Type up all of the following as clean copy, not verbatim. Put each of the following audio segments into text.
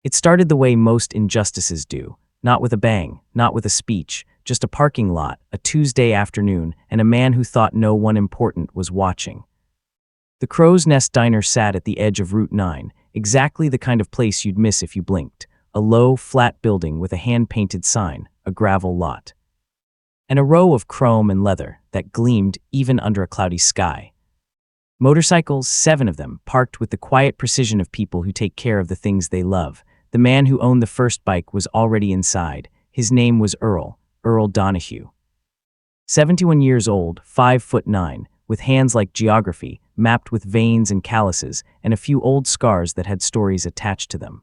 It started the way most injustices do, not with a bang, not with a speech, just a parking lot, a Tuesday afternoon, and a man who thought no one important was watching. The Crow's Nest Diner sat at the edge of Route 9, exactly the kind of place you'd miss if you blinked. A low, flat building with a hand-painted sign, a gravel lot. And a row of chrome and leather that gleamed even under a cloudy sky. Motorcycles, 7 of them, parked with the quiet precision of people who take care of the things they love. The man who owned the first bike was already inside. His name was Earl Donahue. 71 years old, 5'9", with hands like geography, mapped with veins and calluses, and a few old scars that had stories attached to them.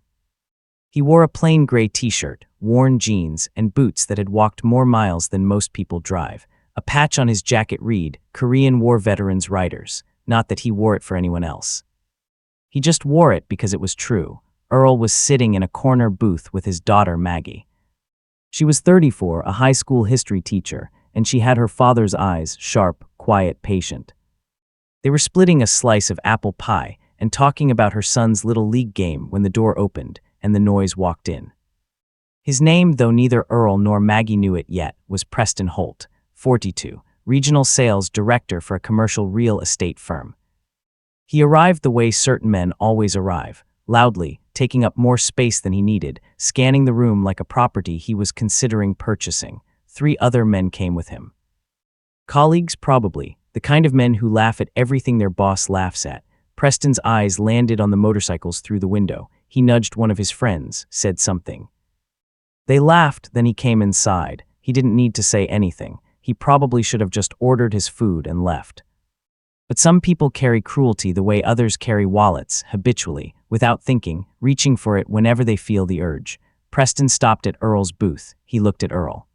He wore a plain gray t-shirt, worn jeans, and boots that had walked more miles than most people drive. A patch on his jacket read, Korean War Veterans Riders, not that he wore it for anyone else. He just wore it because it was true. Earl was sitting in a corner booth with his daughter Maggie. She was 34, a high school history teacher, and she had her father's eyes, sharp, quiet, patient. They were splitting a slice of apple pie and talking about her son's little league game when the door opened and the noise walked in. His name, though neither Earl nor Maggie knew it yet, was Preston Holt, 42, regional sales director for a commercial real estate firm. He arrived the way certain men always arrive, loudly, taking up more space than he needed, scanning the room like a property he was considering purchasing. 3 other men came with him. Colleagues, probably, the kind of men who laugh at everything their boss laughs at. Preston's eyes landed on the motorcycles through the window. He nudged one of his friends, said something. They laughed, then he came inside. He didn't need to say anything. He probably should have just ordered his food and left. But some people carry cruelty the way others carry wallets, habitually, without thinking, reaching for it whenever they feel the urge. Preston stopped at Earl's booth. He looked at Earl.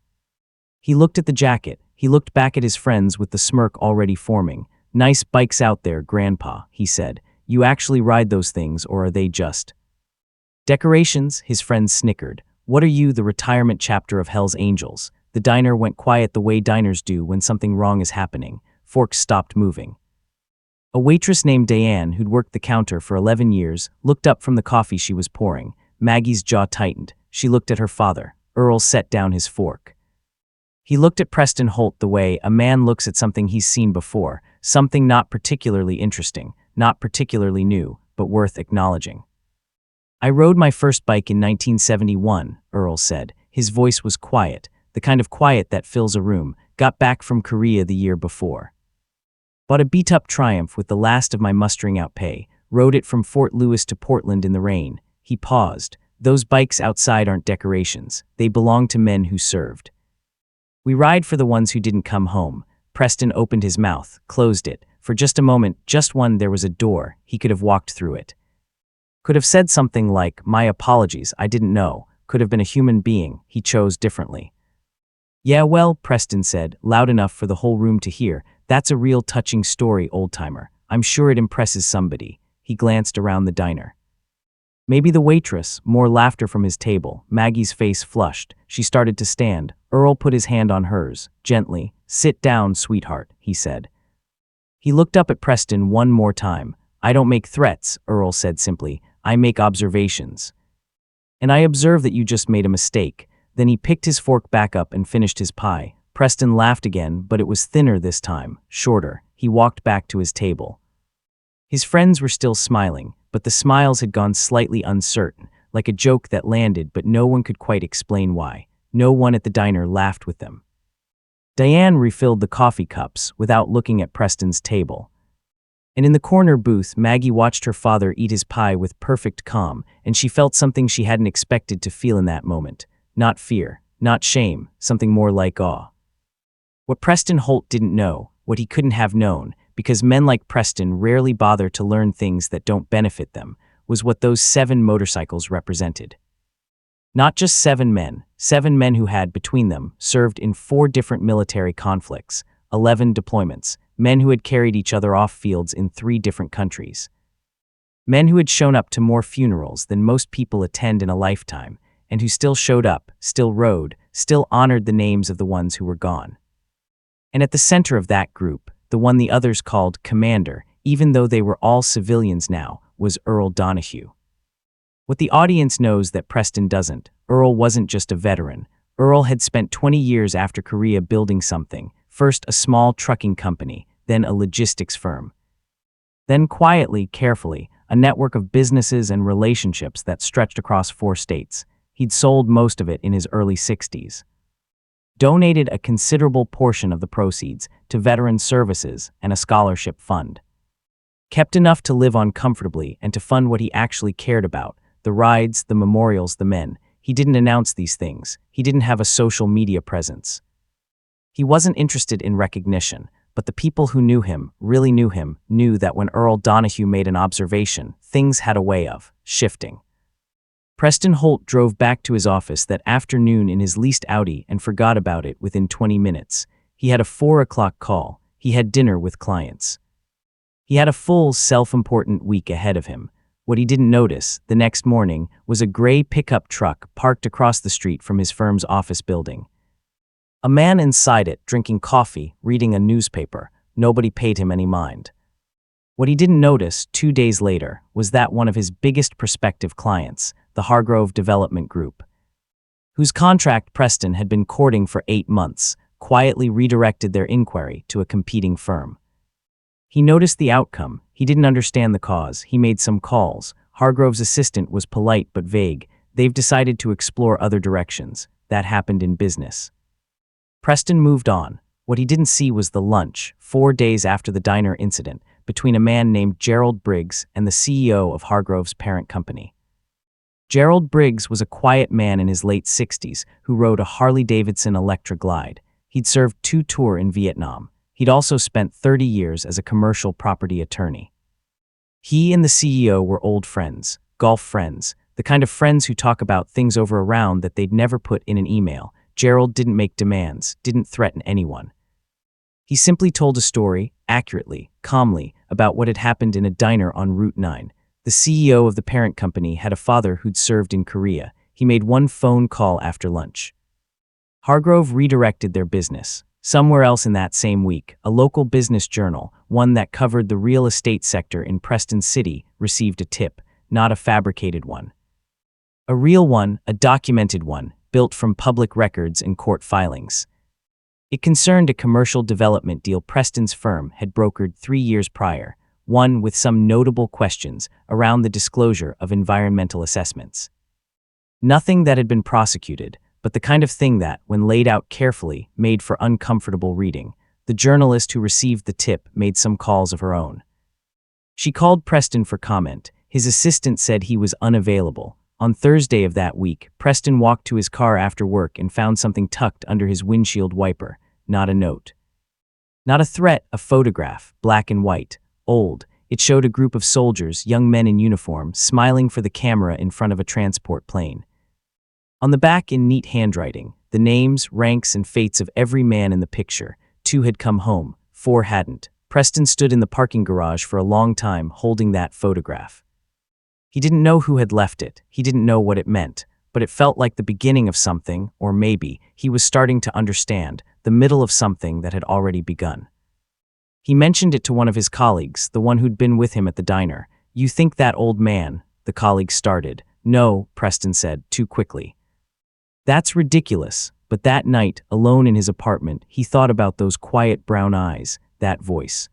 He looked at the jacket. He looked back at his friends with the smirk already forming. Nice bikes out there, Grandpa, he said. You actually ride those things, or are they just decorations? His friends snickered. What are you, the retirement chapter of Hell's Angels? The diner went quiet the way diners do when something wrong is happening. Forks stopped moving. A waitress named Diane, who'd worked the counter for 11 years, looked up from the coffee she was pouring. Maggie's jaw tightened. She looked at her father. Earl set down his fork. He looked at Preston Holt the way a man looks at something he's seen before, something not particularly interesting, not particularly new, but worth acknowledging. I rode my first bike in 1971, Earl said. His voice was quiet, the kind of quiet that fills a room. Got back from Korea the year before. Bought a beat-up Triumph with the last of my mustering out pay, rode it from Fort Lewis to Portland in the rain. He paused. Those bikes outside aren't decorations. They belong to men who served. We ride for the ones who didn't come home. Preston opened his mouth, closed it. For just a moment, just one, there was a door. He could have walked through it. Could have said something like, my apologies, I didn't know. Could have been a human being. He chose differently. Yeah, well, Preston said, loud enough for the whole room to hear. That's a real touching story, old-timer. I'm sure it impresses somebody. He glanced around the diner. Maybe the waitress, more laughter from his table. Maggie's face flushed. She started to stand. Earl put his hand on hers, gently. Sit down, sweetheart, he said. He looked up at Preston one more time. I don't make threats, Earl said simply. I make observations. And I observe that you just made a mistake. Then he picked his fork back up and finished his pie. Preston laughed again, but it was thinner this time, shorter. He walked back to his table. His friends were still smiling, but the smiles had gone slightly uncertain, like a joke that landed but no one could quite explain why. No one at the diner laughed with them. Diane refilled the coffee cups without looking at Preston's table. And in the corner booth, Maggie watched her father eat his pie with perfect calm, and she felt something she hadn't expected to feel in that moment. Not fear, not shame, something more like awe. What Preston Holt didn't know, what he couldn't have known, because men like Preston rarely bother to learn things that don't benefit them, was what those 7 motorcycles represented. Not just 7 men who had, between them, served in 4 different military conflicts, 11 deployments, men who had carried each other off fields in 3 different countries. Men who had shown up to more funerals than most people attend in a lifetime, and who still showed up, still rode, still honored the names of the ones who were gone. And at the center of that group, the one the others called Commander, even though they were all civilians now, was Earl Donahue. What the audience knows that Preston doesn't, Earl wasn't just a veteran. Earl had spent 20 years after Korea building something, first a small trucking company, then a logistics firm. Then quietly, carefully, a network of businesses and relationships that stretched across 4 states. He'd sold most of it in his early 60s. Donated a considerable portion of the proceeds to veteran services and a scholarship fund. Kept enough to live on comfortably and to fund what he actually cared about, the rides, the memorials, the men. He didn't announce these things. He didn't have a social media presence. He wasn't interested in recognition, but the people who knew him, really knew him, knew that when Earl Donahue made an observation, things had a way of shifting. Preston Holt drove back to his office that afternoon in his leased Audi and forgot about it within 20 minutes. He had a 4 o'clock call. He had dinner with clients. He had a full, self-important week ahead of him. What he didn't notice, the next morning, was a gray pickup truck parked across the street from his firm's office building. A man inside it, drinking coffee, reading a newspaper. Nobody paid him any mind. What he didn't notice, 2 days later, was that one of his biggest prospective clients, the Hargrove Development Group, whose contract Preston had been courting for 8 months, quietly redirected their inquiry to a competing firm. He noticed the outcome. He didn't understand the cause. He made some calls. Hargrove's assistant was polite but vague. They've decided to explore other directions. That happened in business. Preston moved on. What he didn't see was the lunch, 4 days after the diner incident, between a man named Gerald Briggs and the CEO of Hargrove's parent company. Gerald Briggs was a quiet man in his late 60s who rode a Harley-Davidson Electra Glide. He'd served 2 tours in Vietnam. He'd also spent 30 years as a commercial property attorney. He and the CEO were old friends, golf friends, the kind of friends who talk about things over a round that they'd never put in an email. Gerald didn't make demands, didn't threaten anyone. He simply told a story, accurately, calmly, about what had happened in a diner on Route 9. The CEO of the parent company had a father who'd served in Korea. He made one phone call after lunch. Hargrove redirected their business. Somewhere else in that same week, a local business journal, one that covered the real estate sector in Preston City, received a tip, not a fabricated one. A real one, a documented one, built from public records and court filings. It concerned a commercial development deal Preston's firm had brokered 3 years prior, one with some notable questions around the disclosure of environmental assessments. Nothing that had been prosecuted, but the kind of thing that, when laid out carefully, made for uncomfortable reading. The journalist who received the tip made some calls of her own. She called Preston for comment. His assistant said he was unavailable. On Thursday of that week, Preston walked to his car after work and found something tucked under his windshield wiper. Not a note. Not a threat, a photograph, black and white, old. It showed a group of soldiers, young men in uniform, smiling for the camera in front of a transport plane. On the back, in neat handwriting, the names, ranks, and fates of every man in the picture. 2 had come home, 4 hadn't. Preston stood in the parking garage for a long time holding that photograph. He didn't know who had left it. He didn't know what it meant, but it felt like the beginning of something, or maybe he was starting to understand, the middle of something that had already begun. He mentioned it to one of his colleagues, the one who'd been with him at the diner. "You think that old man?" the colleague started. "No," Preston said, too quickly. "That's ridiculous." But that night, alone in his apartment, he thought about those quiet brown eyes, that voice.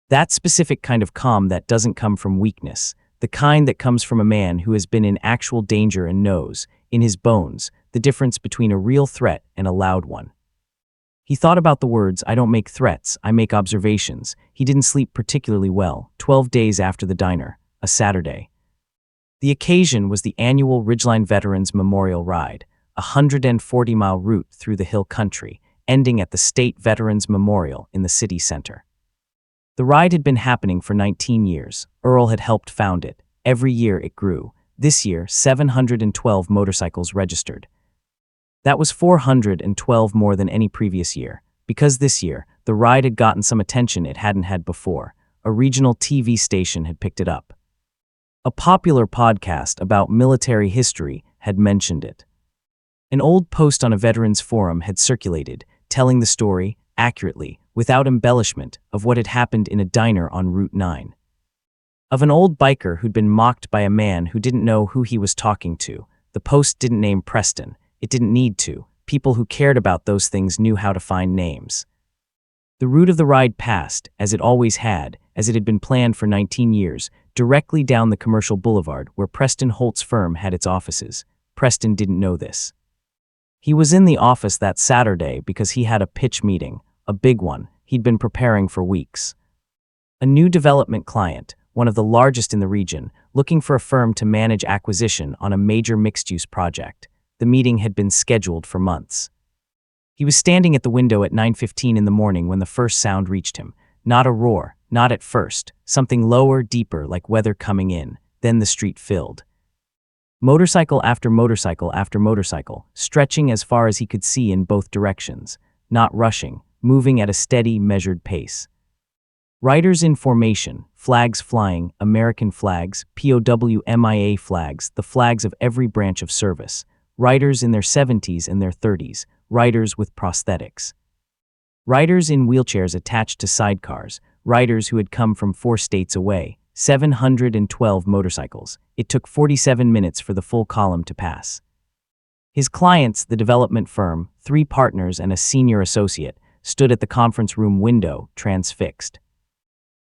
That specific kind of calm that doesn't come from weakness, the kind that comes from a man who has been in actual danger and knows, in his bones, the difference between a real threat and a loud one. He thought about the words, "I don't make threats, I make observations." He didn't sleep particularly well. 12 days after the diner, a Saturday. The occasion was the annual Ridgeline Veterans Memorial Ride, a 140-mile route through the hill country, ending at the State Veterans Memorial in the city center. The ride had been happening for 19 years. Earl had helped found it. Every year it grew. This year, 712 motorcycles registered. That was 412 more than any previous year. Because this year, the ride had gotten some attention it hadn't had before. A regional TV station had picked it up. A popular podcast about military history had mentioned it. An old post on a veterans forum had circulated, telling the story, accurately, without embellishment, of what had happened in a diner on Route 9. Of an old biker who'd been mocked by a man who didn't know who he was talking to. The post didn't name Preston. It didn't need to. People who cared about those things knew how to find names. The route of the ride passed, as it always had, as it had been planned for 19 years, directly down the commercial boulevard where Preston Holt's firm had its offices. Preston didn't know this. He was in the office that Saturday because he had a pitch meeting, a big one, he'd been preparing for weeks. A new development client, one of the largest in the region, looking for a firm to manage acquisition on a major mixed-use project. The meeting had been scheduled for months. He was standing at the window at 9:15 in the morning when the first sound reached him. Not a roar, not at first, something lower, deeper, like weather coming in. Then the street filled. Motorcycle after motorcycle after motorcycle, stretching as far as he could see in both directions, not rushing, moving at a steady, measured pace. Riders in formation, flags flying, American flags, POW MIA flags, the flags of every branch of service. Riders in their 70s and their 30s, riders with prosthetics. Riders in wheelchairs attached to sidecars, riders who had come from 4 states away, 712 motorcycles. It took 47 minutes for the full column to pass. His clients, the development firm, 3 partners and a senior associate, stood at the conference room window, transfixed.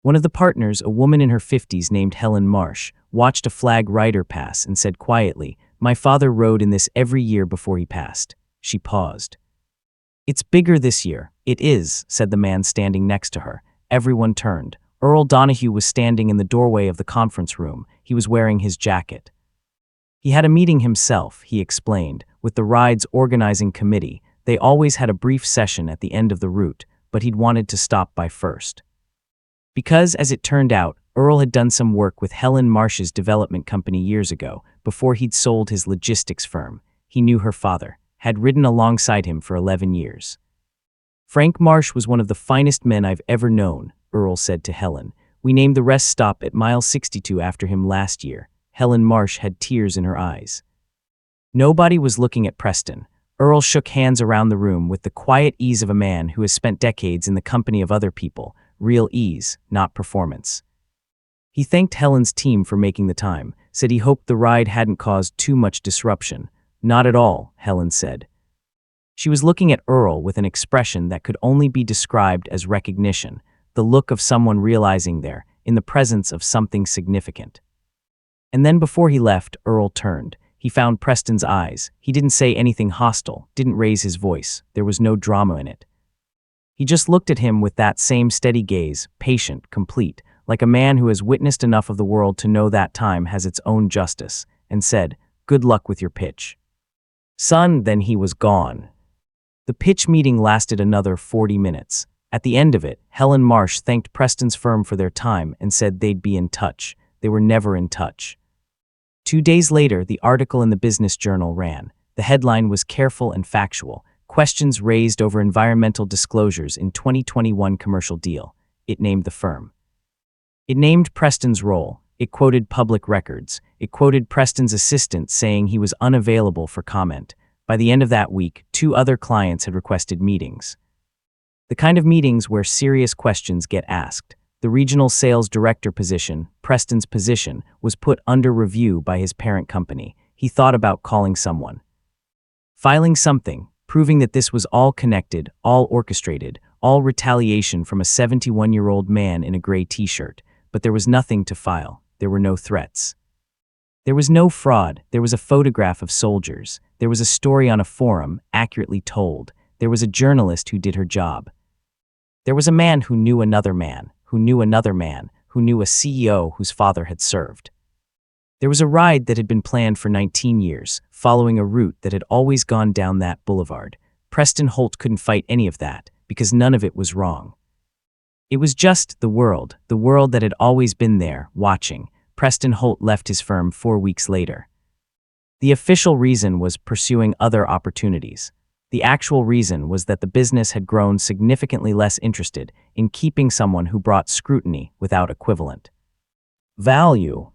One of the partners, a woman in her 50s named Helen Marsh, watched a flag rider pass and said quietly, "My father rode in this every year before he passed." She paused. "It's bigger this year." "It is," said the man standing next to her. Everyone turned. Earl Donahue was standing in the doorway of the conference room. He was wearing his jacket. He had a meeting himself, he explained, with the ride's organizing committee. They always had a brief session at the end of the route, but he'd wanted to stop by first. Because, as it turned out, Earl had done some work with Helen Marsh's development company years ago, before he'd sold his logistics firm. He knew her father, had ridden alongside him for 11 years. "Frank Marsh was one of the finest men I've ever known," Earl said to Helen. "We named the rest stop at mile 62 after him last year." Helen Marsh had tears in her eyes. Nobody was looking at Preston. Earl shook hands around the room with the quiet ease of a man who has spent decades in the company of other people, real ease, not performance. He thanked Helen's team for making the time, said he hoped the ride hadn't caused too much disruption. "Not at all," Helen said. She was looking at Earl with an expression that could only be described as recognition, the look of someone realizing they're in the presence of something significant. And then before he left, Earl turned. He found Preston's eyes. He didn't say anything hostile, didn't raise his voice. There was no drama in it. He just looked at him with that same steady gaze, patient, complete, like a man who has witnessed enough of the world to know that time has its own justice, and said, "Good luck with your pitch, son." Then he was gone. The pitch meeting lasted another 40 minutes. At the end of it, Helen Marsh thanked Preston's firm for their time and said they'd be in touch. They were never in touch. 2 days later, the article in the Business Journal ran. The headline was careful and factual. Questions raised over environmental disclosures in 2021 commercial deal. It named the firm. It named Preston's role. It quoted public records. It quoted Preston's assistant saying he was unavailable for comment. By the end of that week, 2 other clients had requested meetings. The kind of meetings where serious questions get asked. The regional sales director position, Preston's position, was put under review by his parent company. He thought about calling someone. Filing something, proving that this was all connected, all orchestrated, all retaliation from a 71-year-old man in a gray t-shirt. But there was nothing to file. There were no threats. There was no fraud. There was a photograph of soldiers. There was a story on a forum, accurately told. There was a journalist who did her job. There was a man who knew another man, who knew another man, who knew a CEO whose father had served. There was a ride that had been planned for 19 years, following a route that had always gone down that boulevard. Preston Holt couldn't fight any of that, because none of it was wrong. It was just the world that had always been there, watching. Preston Holt left his firm 4 weeks later. The official reason was pursuing other opportunities. The actual reason was that the business had grown significantly less interested in keeping someone who brought scrutiny without equivalent value.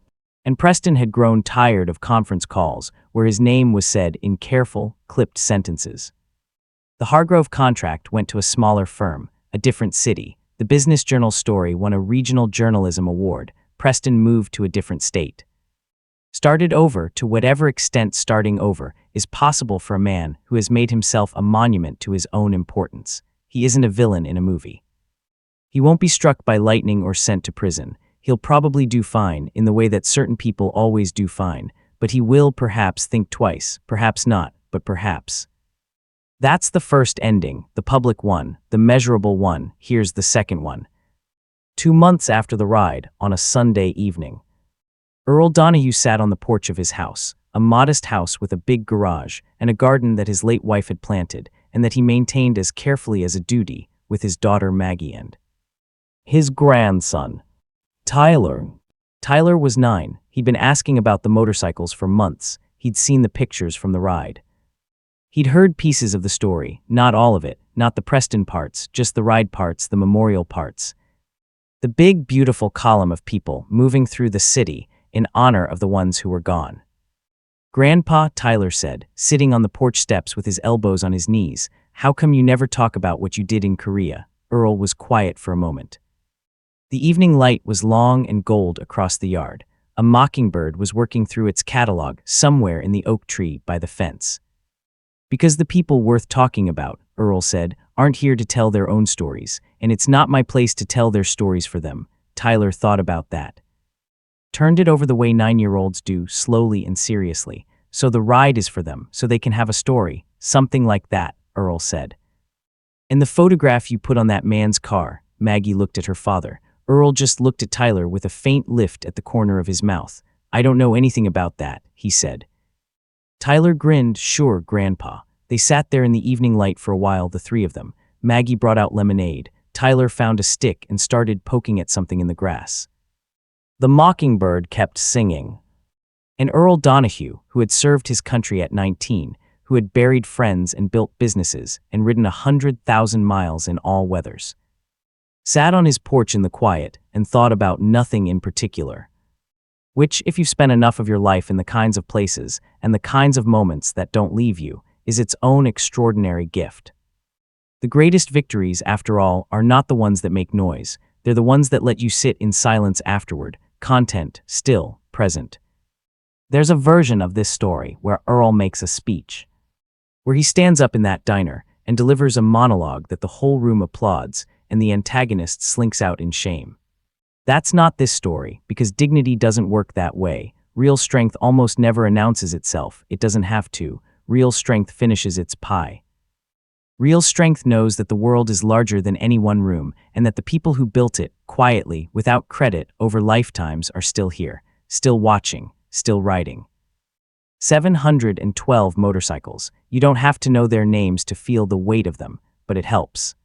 And Preston had grown tired of conference calls where his name was said in careful, clipped sentences. The Hargrove contract went to a smaller firm, a different city. The Business Journal story won a regional journalism award. Preston moved to a different state. Started over to whatever extent starting over is possible for a man who has made himself a monument to his own importance. He isn't a villain in a movie. He won't be struck by lightning or sent to prison. He'll probably do fine in the way that certain people always do fine, but he will perhaps think twice, perhaps not, but perhaps. That's the first ending, the public one, the measurable one. Here's the second one. 2 months after the ride, on a Sunday evening, Earl Donahue sat on the porch of his house, a modest house with a big garage and a garden that his late wife had planted and that he maintained as carefully as a duty, with his daughter Maggie and his grandson, Tyler. Tyler was 9. He'd been asking about the motorcycles for months. He'd seen the pictures from the ride. He'd heard pieces of the story, not all of it, not the Preston parts, just the ride parts, the memorial parts. The big, beautiful column of people moving through the city in honor of the ones who were gone. "Grandpa," Tyler said, sitting on the porch steps with his elbows on his knees, "how come you never talk about what you did in Korea?" Earl was quiet for a moment. The evening light was long and gold across the yard. A mockingbird was working through its catalog somewhere in the oak tree by the fence. "Because the people worth talking about," Earl said, "aren't here to tell their own stories, and it's not my place to tell their stories for them." Tyler thought about that. Turned it over the way 9-year-olds do, slowly and seriously. "So the ride is for them, so they can have a story, something like that," Earl said. "And the photograph you put on that man's car," Maggie looked at her father. Earl just looked at Tyler with a faint lift at the corner of his mouth. "I don't know anything about that," he said. Tyler grinned. "Sure, Grandpa." They sat there in the evening light for a while, the three of them. Maggie brought out lemonade. Tyler found a stick and started poking at something in the grass. The mockingbird kept singing. And Earl Donahue, who had served his country at 19, who had buried friends and built businesses and ridden 100,000 miles in all weathers, sat on his porch in the quiet and thought about nothing in particular. Which, if you've spent enough of your life in the kinds of places and the kinds of moments that don't leave you, is its own extraordinary gift. The greatest victories, after all, are not the ones that make noise. They're the ones that let you sit in silence afterward, content, still, present. There's a version of this story where Earl makes a speech, where he stands up in that diner and delivers a monologue that the whole room applauds, and the antagonist slinks out in shame. That's not this story, because dignity doesn't work that way. Real strength almost never announces itself. It doesn't have to. Real strength finishes its pie. Real strength knows that the world is larger than any one room, and that the people who built it, quietly, without credit, over lifetimes, are still here, still watching, still riding. 712 motorcycles. You don't have to know their names to feel the weight of them, but it helps.